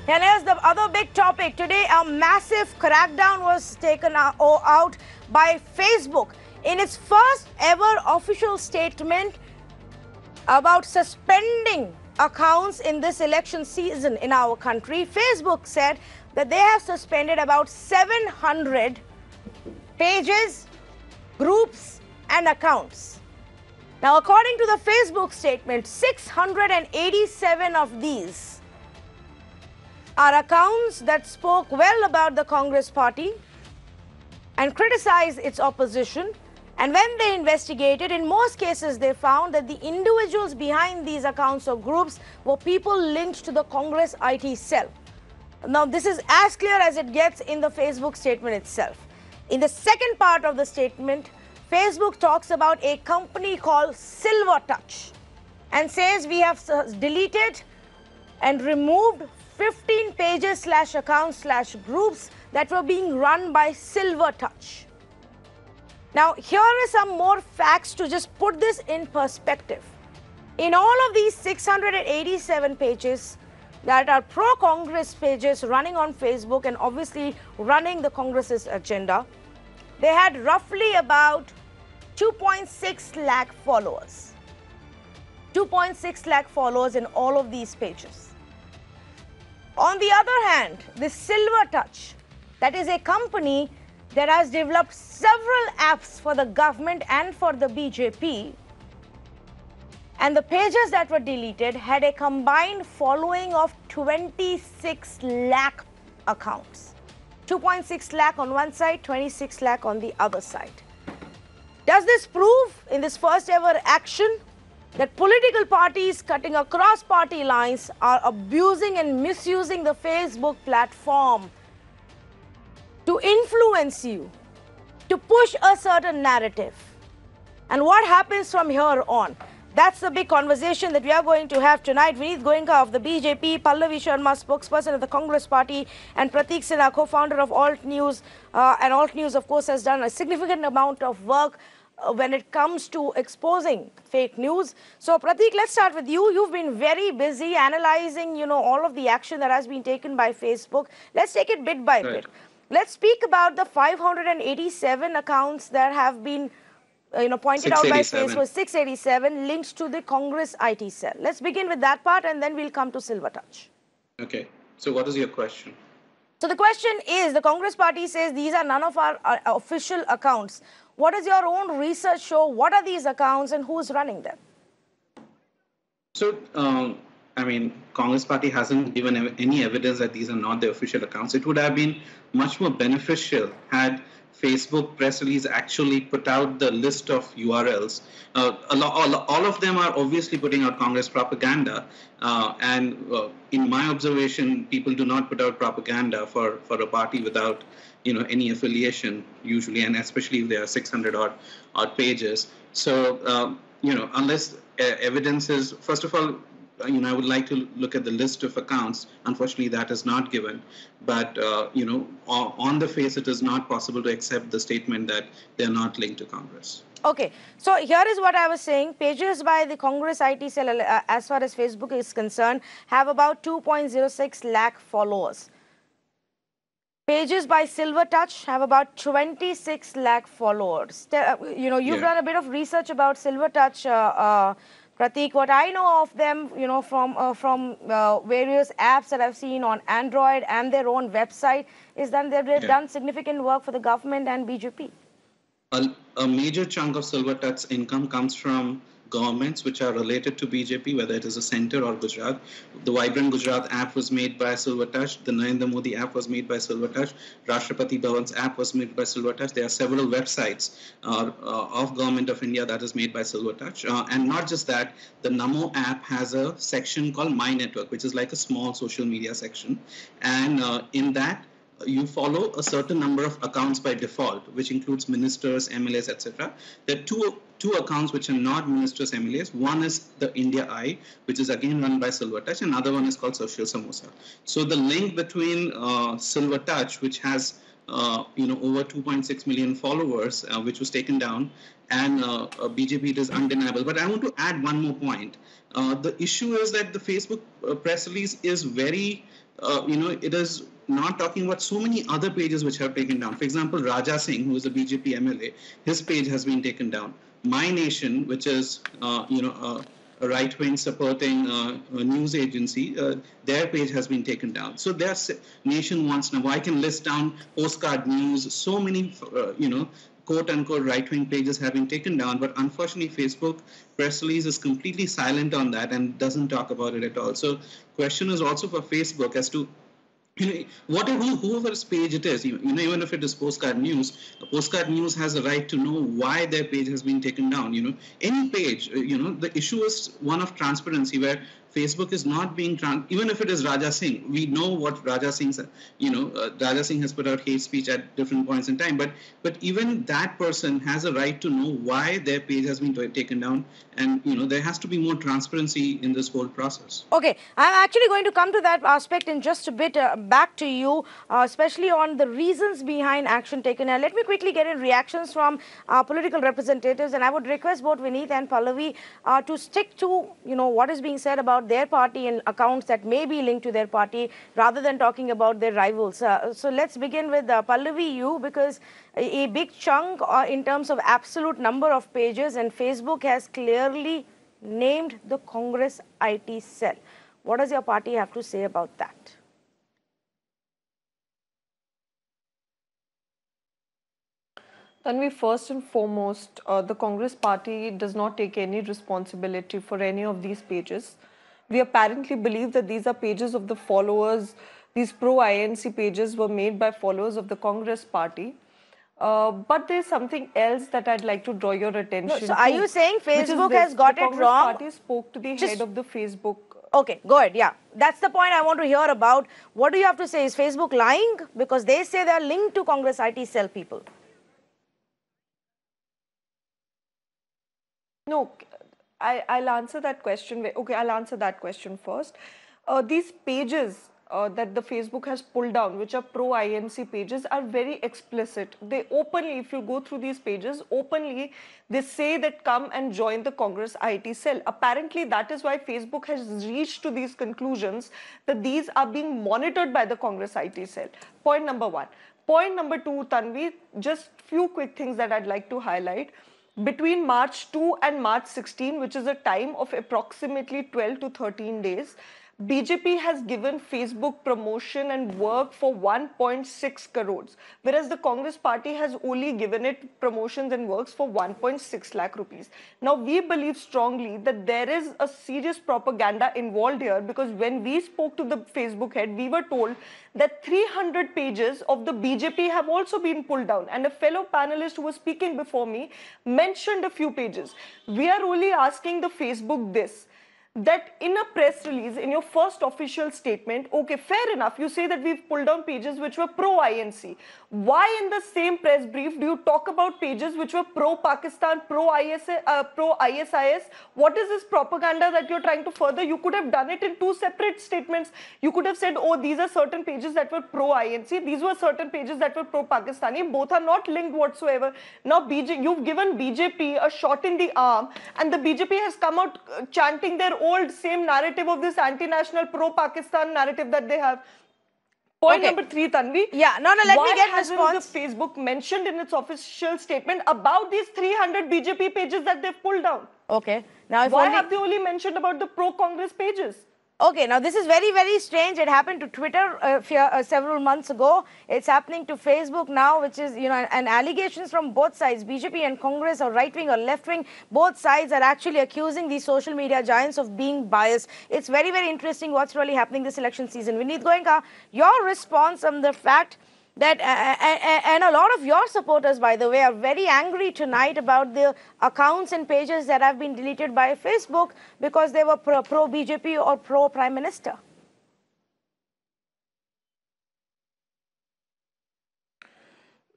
And here's the other big topic. Today, a massive crackdown was taken out by Facebook in its first ever official statement about suspending accounts in this election season in our country. Facebook said that they have suspended about 700 pages, groups, and accounts. Now, according to the Facebook statement, 687 of these are accounts that spoke well about the Congress party and criticized its opposition. And when they investigated, in most cases, they found that the individuals behind these accounts or groups were people linked to the Congress IT cell. Now, this is as clear as it gets in the Facebook statement itself. In the second part of the statement, Facebook talks about a company called Silver Touch and says we have deleted and removed 15 pages / accounts / groups that were being run by Silver Touch. Now, here are some more facts to just put this in perspective. In all of these 687 pages that are pro-Congress pages running on Facebook and obviously running the Congress's agenda, they had roughly about 2.6 lakh followers. 2.6 lakh followers in all of these pages. On the other hand, the Silver Touch, that is a company that has developed several apps for the government and for the BJP, and the pages that were deleted had a combined following of 26 lakh accounts. 2.6 lakh on one side, 26 lakh on the other side. Does this prove in this first ever action that political parties cutting across party lines are abusing and misusing the Facebook platform to influence you, to push a certain narrative? And what happens from here on? That's the big conversation that we are going to have tonight. Vineet Goenka of the BJP, Pallavi Sharma, spokesperson of the Congress Party, and Prateek Sinha, co-founder of Alt News. And Alt News, of course, has done a significant amount of work when it comes to exposing fake news. So, Prateek, let's start with you. You've been very busy analyzing, all of the action that has been taken by Facebook. Let's take it bit by bit. Let's speak about the 587 accounts that have been, pointed out by Facebook, 687 links to the Congress IT cell. Let's begin with that part and then we'll come to Silver Touch. Okay. So, what is your question? So, the question is, the Congress party says these are none of our official accounts. What does your own research show? What are these accounts and who's running them? So, Congress party hasn't given any evidence that these are not the official accounts. It would have been much more beneficial had Facebook press release actually put out the list of URLs. All of them are obviously putting out Congress propaganda. In my observation, people do not put out propaganda for a party without any affiliation usually, and especially if there are 600 odd pages. So, unless evidence is, first of all, I would like to look at the list of accounts. Unfortunately, that is not given. But, on the face, it is not possible to accept the statement that they're not linked to Congress. Okay. So here is what I was saying. Pages by the Congress IT cell, as far as Facebook is concerned, have about 2.06 lakh followers. Pages by Silver Touch have about 26 lakh followers. You've done a bit of research about Silver Touch, Prateek. What I know of them, from various apps that I've seen on Android and their own website, is that they've done significant work for the government and BJP. A major chunk of Silver Touch's income comes from governments which are related to BJP, whether it is a center or Gujarat. The Vibrant Gujarat app was made by Silver Touch. The Narendra Modi app was made by Silver Touch. Rashtrapati Bhavan's app was made by Silver Touch. There are several websites of Government of India that is made by Silver Touch. And not just that, the Namo app has a section called My Network, which is like a small social media section. And in that, you follow a certain number of accounts by default, which includes ministers, MLAs, etc. There are two accounts which are not ministers, MLAs. One is the India Eye, which is again run by Silver Touch, and another one is called Social Samosa. So the link between Silver Touch, which has over 2.6 million followers, which was taken down, and BJP, it is undeniable. But I want to add one more point. The issue is that the Facebook press release is very, it is not talking about so many other pages which have taken down. For example, Raja Singh, who is a BJP MLA, his page has been taken down. My Nation, which is, a right-wing supporting news agency, their page has been taken down. So their Nation Wants Now. I can list down Postcard News, so many, quote-unquote right-wing pages have been taken down, but unfortunately Facebook press release is completely silent on that and doesn't talk about it at all. So question is also for Facebook as to whoever's page it is, even if it is Postcard News has a right to know why their page has been taken down. Any page, the issue is one of transparency, where Facebook is not being even if it is Raja Singh. We know what Raja Singh said. Raja Singh has put out hate speech at different points in time, but even that person has a right to know why their page has been taken down, and there has to be more transparency in this whole process. Okay, I'm actually going to come to that aspect in just a bit. Back to you, especially on the reasons behind action taken. Now, let me quickly get in reactions from political representatives, and I would request both Vineet and Pallavi to stick to what is being said about their party and accounts that may be linked to their party, rather than talking about their rivals. So let's begin with Pallavi, you, because a big chunk in terms of absolute number of pages, and Facebook has clearly named the Congress IT cell. What does your party have to say about that? Tanvi, first and foremost, the Congress party does not take any responsibility for any of these pages. We apparently believe that these are pages of the followers. These pro-INC pages were made by followers of the Congress party. But there's something else that I'd like to draw your attention to. So are you saying Facebook has got it wrong? The Congress party spoke to the head of the Facebook. Okay, go ahead. Yeah, that's the point I want to hear about. What do you have to say? Is Facebook lying? Because they say they're linked to Congress IT cell people. No, I'll answer that question. Okay, I'll answer that question first. These pages that the Facebook has pulled down, which are pro-INC pages, are very explicit. They openly, if you go through these pages, openly, they say that come and join the Congress IT cell. Apparently, that is why Facebook has reached to these conclusions that these are being monitored by the Congress IT cell. Point number one. Point number two, Tanvi, just few quick things that I'd like to highlight. Between March 2 and March 16, which is a time of approximately 12 to 13 days, BJP has given Facebook promotion and work for 1.6 crores, whereas the Congress party has only given it promotions and works for 1.6 lakh rupees. Now, we believe strongly that there is a serious propaganda involved here, because when we spoke to the Facebook head, we were told that 300 pages of the BJP have also been pulled down. And a fellow panelist who was speaking before me mentioned a few pages. We are only asking the Facebook this, that in a press release, in your first official statement, okay, fair enough, you say that we've pulled down pages which were pro-INC. Why in the same press brief do you talk about pages which were pro-Pakistan, pro-ISIS? What is this propaganda that you're trying to further? You could have done it in two separate statements. You could have said, oh, these are certain pages that were pro-INC, these were certain pages that were pro-Pakistani. Both are not linked whatsoever. Now, you've given BJP a shot in the arm, and the BJP has come out chanting their old same narrative of this anti-national pro-Pakistan narrative that they have. Point number three, Tanvi. Yeah, no, let me get response. Why hasn't the Facebook mentioned in its official statement about these 300 BJP pages that they've pulled down? Okay. Now, why have they only mentioned about the pro-Congress pages? Okay, now this is very, very strange. It happened to Twitter several months ago. It's happening to Facebook now, which is, and allegations from both sides, BJP and Congress, or right-wing or left-wing, both sides are actually accusing these social media giants of being biased. It's very, very interesting what's really happening this election season. Vineet Goenka, your response on the fact that, and a lot of your supporters, by the way, are very angry tonight about the accounts and pages that have been deleted by Facebook because they were pro-BJP or pro-Prime Minister.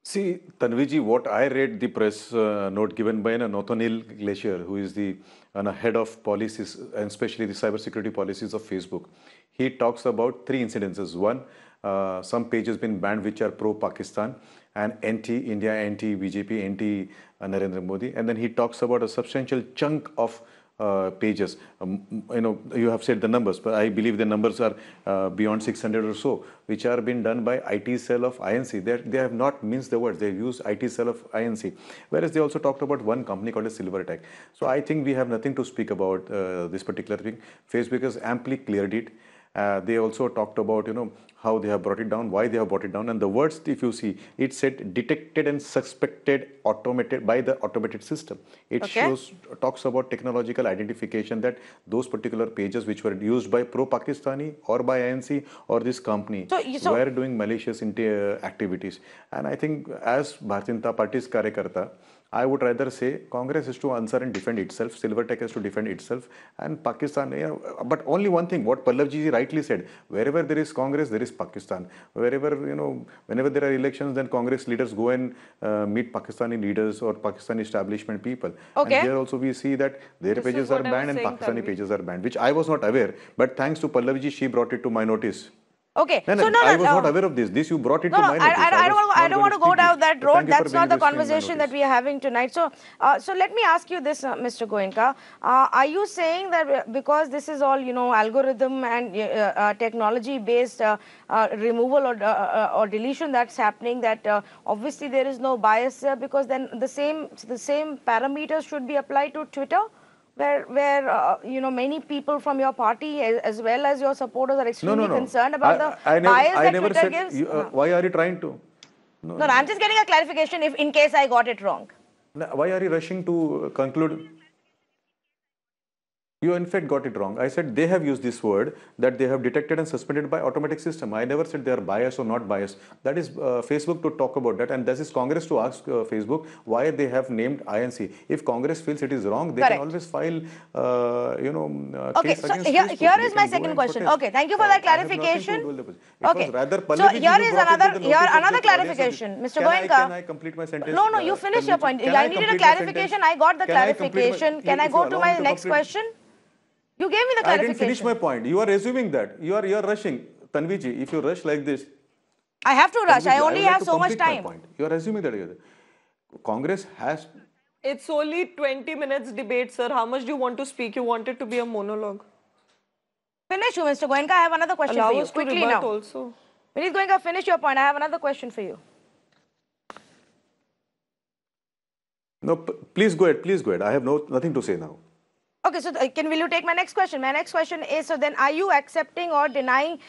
See, Tanviji, what I read the press note given by Nathaniel Glacier, who is the head of policies, and especially the cybersecurity policies of Facebook. He talks about three incidences. One, some pages been banned which are pro-Pakistan and anti-India, anti-BJP, anti-Narendra Modi. And then he talks about a substantial chunk of pages. You have said the numbers, but I believe the numbers are beyond 600 or so, which are being done by IT cell of INC. They have not minced the words. They use IT cell of INC. Whereas they also talked about one company called a Silvertech. So I think we have nothing to speak about this particular thing. Facebook has amply cleared it. They also talked about, how they have brought it down, why they have brought it down. And the words, if you see, it said detected and suspected automated by the automated system. It talks about technological identification that those particular pages which were used by pro-Pakistani or by INC or this company were doing malicious activities. And I think as Bharatiya Janata Party's Karyakarta, I would rather say Congress is to answer and defend itself, Silvertech has to defend itself, and Pakistan, but only one thing, what Pallabji rightly said, wherever there is Congress, there is Pakistan. Wherever, whenever there are elections, then Congress leaders go and meet Pakistani leaders or Pakistani establishment people. And here also we see that their pages are banned and Pakistani pages are banned, which I was not aware, but thanks to Pallabji, she brought it to my notice. Okay. I was not aware of this. This you brought it to my notice. I don't want to go down that road. That's not the conversation that we are having tonight. So, so let me ask you this, Mr. Goenka. Are you saying that because this is all, algorithm and technology-based removal or deletion that's happening, that obviously there is no bias because then the same parameters should be applied to Twitter? Where many people from your party as well as your supporters are extremely concerned about the bias that Twitter gives? Why are you trying to? No, I'm just getting a clarification if in case I got it wrong. Why are you rushing to conclude? You in fact got it wrong. I said they have used this word that they have detected and suspended by automatic system. I never said they are biased or not biased. That is Facebook to talk about that, and this is Congress to ask Facebook why they have named INC. If Congress feels it is wrong, they can always file, okay, case so against here is my second question. Okay, thank you for that clarification. Okay, so here is another clarification, Mr. Goenka. Can I complete my sentence? No, you finish your point. I needed a clarification. I got the clarification. Can I go to my next question? You gave me the clarification. I didn't finish my point. You are assuming that. You are rushing. Tanviji, if you rush like this. I have to rush. I only have so much time. You are assuming that Congress has... It's only 20 minutes debate, sir. How much do you want to speak? You want it to be a monologue. Finish you, Mr. Goenka. I have another question for you. Quickly now. Also. Vineet Goenka, finish your point. I have another question for you. No, please go ahead. Please go ahead. I have nothing to say now. Okay, so will you take my next question? My next question is, so then are you accepting or denying,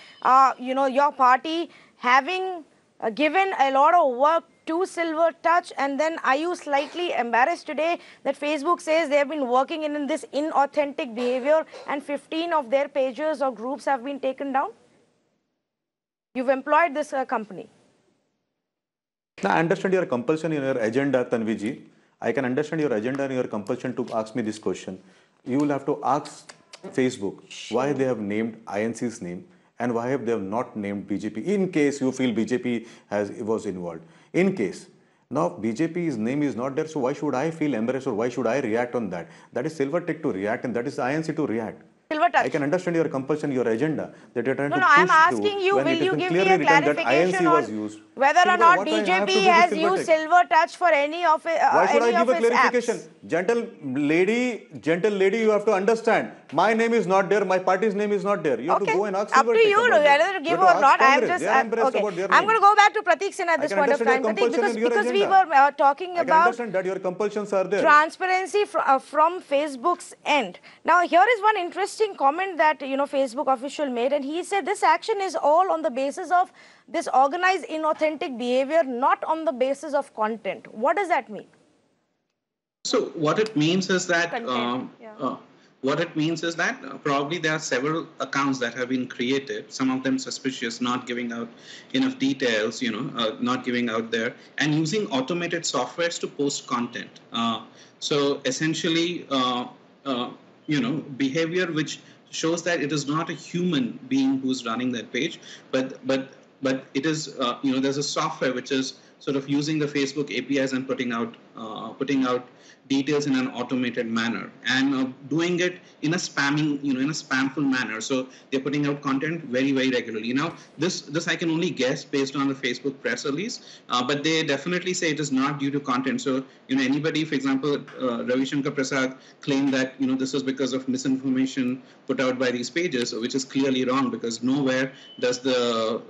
your party having given a lot of work to Silvertouch, and then are you slightly embarrassed today that Facebook says they have been working in this inauthentic behavior and 15 of their pages or groups have been taken down? You've employed this company. Now, I understand your compulsion in your agenda, Tanviji. I can understand your agenda and your compulsion to ask me this question. You will have to ask Facebook why they have named INC's name and why have they not named BJP in case you feel BJP was involved. In case. Now BJP's name is not there, so why should I feel embarrassed or why should I react on that? That is Silvertech to react and that is INC to react. I can understand your compulsion, your agenda that you're trying to push I'm asking you, will you give me a clarification on whether or not BJP has used Silvertouch for any of its apps? Why should I give a clarification? Gentle lady, you have to understand. My name is not there, my party's name is not there. You have to go and ask Silvertech. Up to you, whether to give or not. I'm just, I'm going to go back to Prateek Sinha at this point of time. Prateek, because we were talking about... I understand that your compulsions are there. Transparency from Facebook's end. Now, here is one interesting comment that Facebook official made, and he said this action is all on the basis of this organized inauthentic behavior, not on the basis of content. What does that mean? So what it means is that probably there are several accounts that have been created, some of them suspicious, not giving out enough details, not giving out there, and using automated softwares to post content. So essentially, behavior which shows that it is not a human being who's running that page, but it is, there's a software which is sort of using the Facebook APIs and putting out putting out details in an automated manner and doing it in a spamming, in a spamful manner. So they're putting out content very, very regularly. Now, this I can only guess based on the Facebook press release, but they definitely say it is not due to content. So, anybody, for example, Ravi Shankar Prasad claimed that, this is because of misinformation put out by these pages, which is clearly wrong, because nowhere does the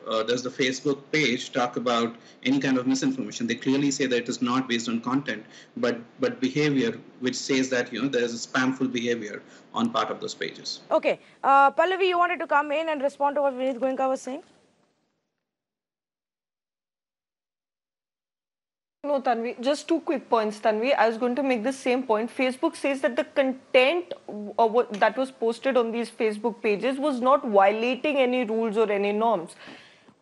Facebook page talk about any kind of misinformation. They clearly say that it is not based on content, but behavior, which says that there is a spamful behavior on part of those pages. Okay, Pallavi, you wanted to come in and respond to what Vineet Goenka was saying? No, Tanvi, just 2 quick points, Tanvi. I was going to make the same point. Facebook says that the content that was posted on these Facebook pages was not violating any rules or any norms.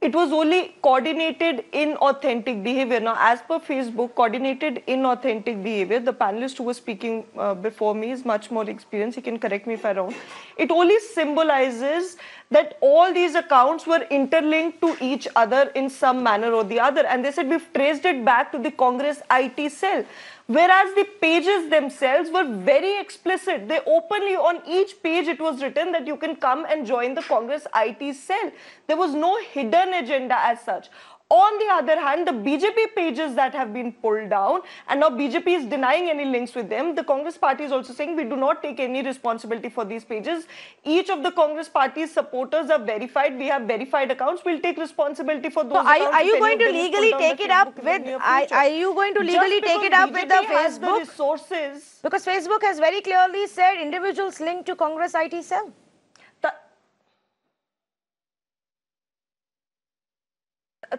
It was only coordinated inauthentic behavior. Now, as per Facebook, coordinated inauthentic behavior, the panelist who was speaking before me is much more experienced. He can correct me if I'm wrong. It only symbolizes that all these accounts were interlinked to each other in some manner or the other. And they said, we've traced it back to the Congress IT cell. Whereas the pages themselves were very explicit. They openly, on each page, it was written that you can come and join the Congress IT cell. There was no hidden agenda as such. On the other hand, the BJP pages that have been pulled down, and now BJP is denying any links with them. The Congress party is also saying we do not take any responsibility for these pages. Each of the Congress party's supporters are verified. We have verified accounts. We'll take responsibility for those accounts. Are you going to legally take it up with? Are you going to legally take it up with the Facebook? The resources. Because Facebook has very clearly said individuals linked to Congress IT cell.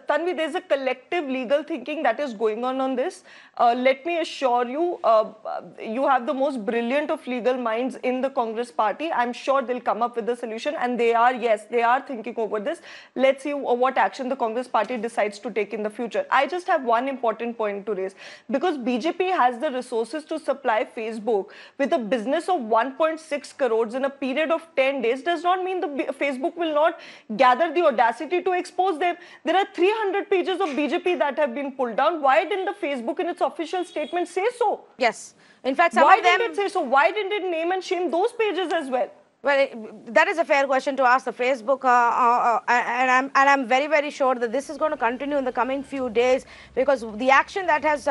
Tanvi, there's a collective legal thinking that is going on this. Let me assure you, you have the most brilliant of legal minds in the Congress party. I'm sure they'll come up with a solution, and they are thinking over this. Let's see what action the Congress party decides to take in the future. I just have one important point to raise. Because BJP has the resources to supply Facebook with a business of 1.6 crores in a period of 10 days does not mean the Facebook will not gather the audacity to expose them. There are 300 pages of BJP that have been pulled down. Why didn't the Facebook in its official statement say so? Yes. In fact, some Why of them... didn't it say so? Why didn't it name and shame those pages as well? Well, that is a fair question to ask the Facebook, and I'm very, very sure that this is going to continue in the coming few days, because the action that has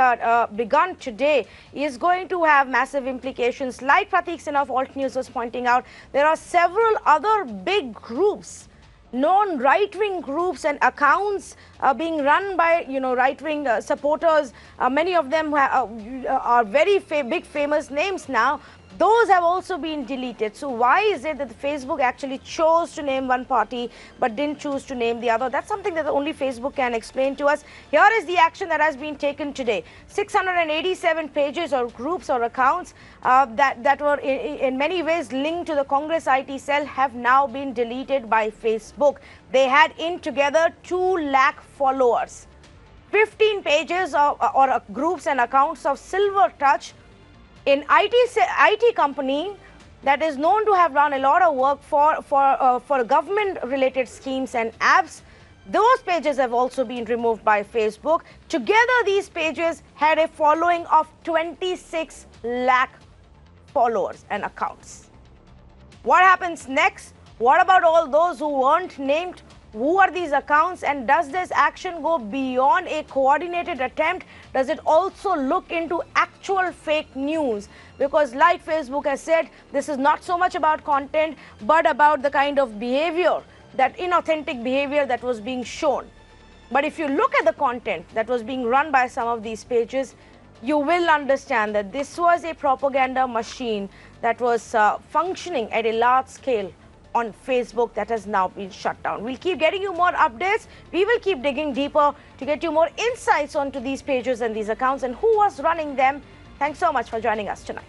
begun today is going to have massive implications. Like Prateek Sinha of Alt News was pointing out, there are several other big groups, known right-wing groups and accounts being run by, right-wing supporters. Many of them are very big famous names now. Those have also been deleted. So why is it that Facebook actually chose to name one party but didn't choose to name the other? That's something that only Facebook can explain to us. Here is the action that has been taken today. 687 pages or groups or accounts that were in many ways linked to the Congress IT cell have now been deleted by Facebook. They had in together 2 lakh followers. 15 pages or groups and accounts of Silver Touch, in IT company that is known to have run a lot of work for government-related schemes and apps. Those pages have also been removed by Facebook. Together, these pages had a following of 26 lakh followers and accounts. What happens next? What about all those who weren't named? Who are these accounts, and does this action go beyond a coordinated attempt? Does it also look into actual fake news? Because like Facebook has said, this is not so much about content, but about the kind of behavior, that inauthentic behavior that was being shown. But if you look at the content that was being run by some of these pages, you will understand that this was a propaganda machine that was functioning at a large scale on Facebook that has now been shut down. We'll keep getting you more updates. We will keep digging deeper to get you more insights onto these pages and these accounts and who was running them. Thanks so much for joining us tonight.